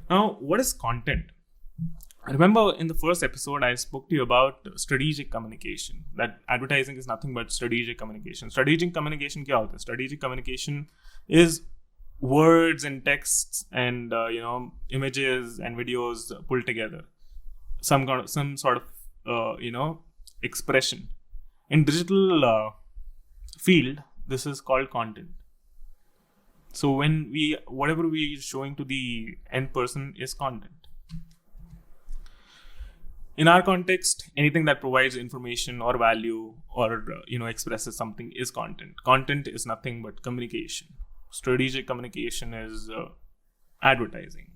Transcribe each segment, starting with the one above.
Now, what is content? Remember in the first episode, I spoke to you about strategic communication, that advertising is nothing but strategic communication. Strategic communication kya hota hai? Strategic communication is words and texts and images and videos pulled together, some sort of expression. In digital field, this is called content. So when whatever we are showing to the end person is content. In our context, anything that provides information or value or expresses something is content. Content is nothing but communication. Strategic communication is advertising.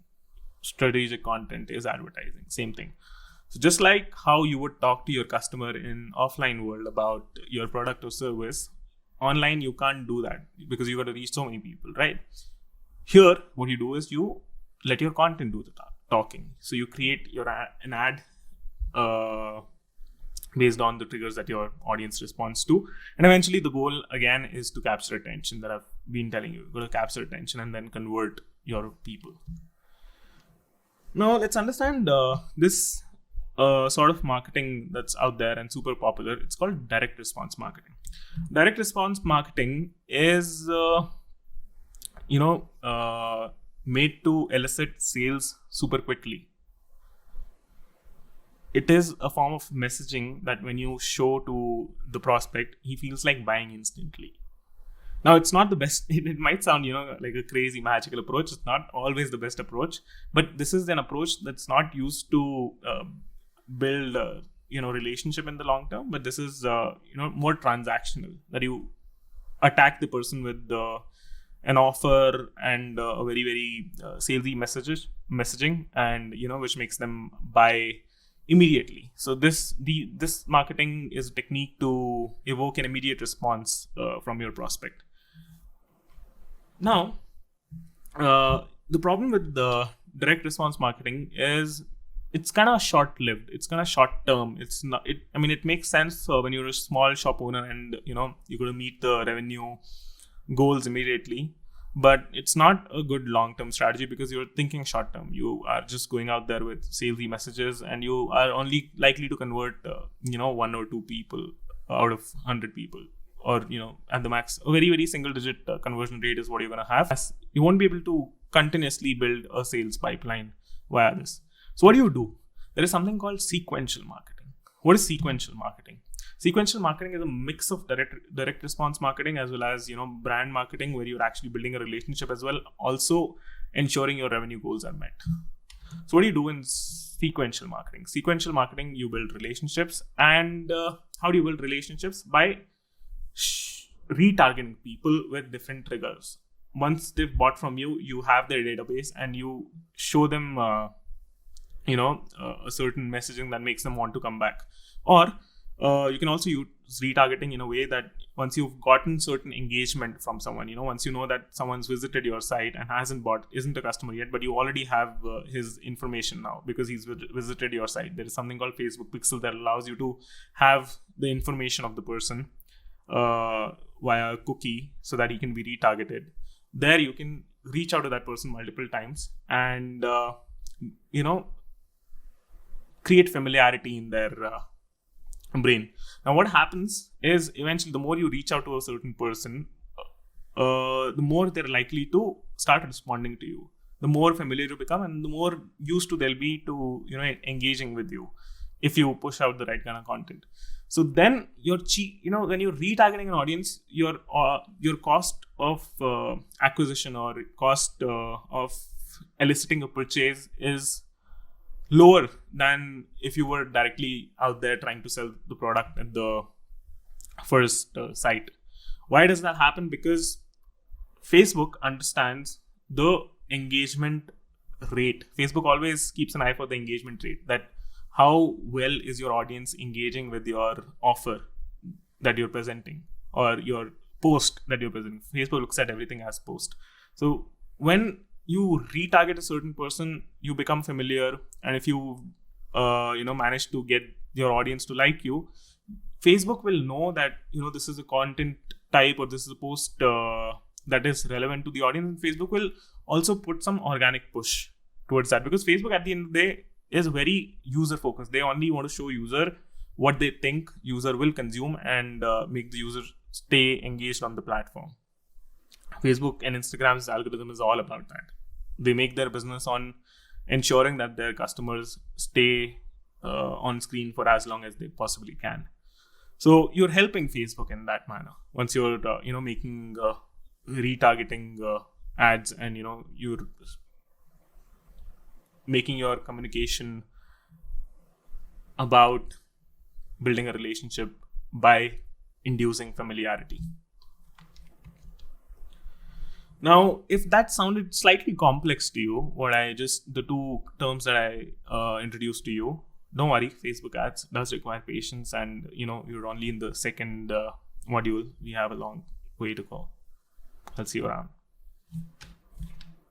Strategic content is advertising. Same thing. So just like how you would talk to your customer in offline world about your product or service, online you can't do that because you got to reach so many people, right? Here, what you do is you let your content do the talking. So you create an ad based on the triggers that your audience responds to, and eventually the goal again is to capture attention. That I've been telling you, you're going to capture attention and then convert your people. Now let's understand this sort of marketing that's out there and super popular. It's called direct response marketing. Direct response marketing is made to elicit sales super quickly. It is a form of messaging that when you show to the prospect, he feels like buying instantly. Now, it's not the best. It might sound, like a crazy magical approach. It's not always the best approach, but this is an approach that's not used to build, relationship in the long term. But this is, more transactional, that you attack the person with an offer and a very, very salesy messaging, and which makes them buy immediately. So this marketing is a technique to evoke an immediate response from your prospect. Now, the problem with the direct response marketing is it's kind of short-lived. It's kind of short-term. It's not. It makes sense when you're a small shop owner and you're going to meet the revenue goals immediately. But it's not a good long-term strategy because you're thinking short-term. You are just going out there with salesy messages, and you are only likely to convert, 1 or 2 people out of 100 people, or at the max, a very, very single-digit conversion rate is what you're gonna have. You won't be able to continuously build a sales pipeline via this. So what do? There is something called sequential marketing. What is sequential marketing? Sequential marketing is a mix of direct response marketing as well as brand marketing, where you're actually building a relationship as well, also ensuring your revenue goals are met. So what do you do in sequential marketing? Sequential marketing, you build relationships, and how do you build relationships? By retargeting people with different triggers. Once they've bought from you, you have their database, and you show them a certain messaging that makes them want to come back. Or you can also use retargeting in a way that once you've gotten certain engagement from someone, once you know that someone's visited your site and isn't a customer yet, but you already have his information now because he's visited your site. There is something called Facebook Pixel that allows you to have the information of the person via a cookie so that he can be retargeted. There you can reach out to that person multiple times and, create familiarity in their brain. Now what happens is eventually the more you reach out to a certain person, the more they're likely to start responding to you. The more familiar you become and the more used to they'll be to engaging with you if you push out the right kind of content. So then when you're retargeting an audience, your cost of acquisition or cost of eliciting a purchase is lower than if you were directly out there trying to sell the product at the first site. Why does that happen? Because Facebook understands the engagement rate. Facebook always keeps an eye for the engagement rate, that how well is your audience engaging with your offer that you're presenting or your post that you're presenting. Facebook looks at everything as post. So when you retarget a certain person, you become familiar, and if you manage to get your audience to like you, Facebook will know that this is a content type or this is a post that is relevant to the audience. And Facebook will also put some organic push towards that, because Facebook at the end of the day is very user focused. They only want to show user what they think user will consume and make the user stay engaged on the platform. Facebook and Instagram's algorithm is all about that. They make their business on ensuring that their customers stay on screen for as long as they possibly can. So you're helping Facebook in that manner. Once you're making retargeting ads, and you're making your communication about building a relationship by inducing familiarity. Now, if that sounded slightly complex to you, the two terms that I introduced to you, don't worry, Facebook ads does require patience, and you're only in the second module. We have a long way to go. I'll see you around.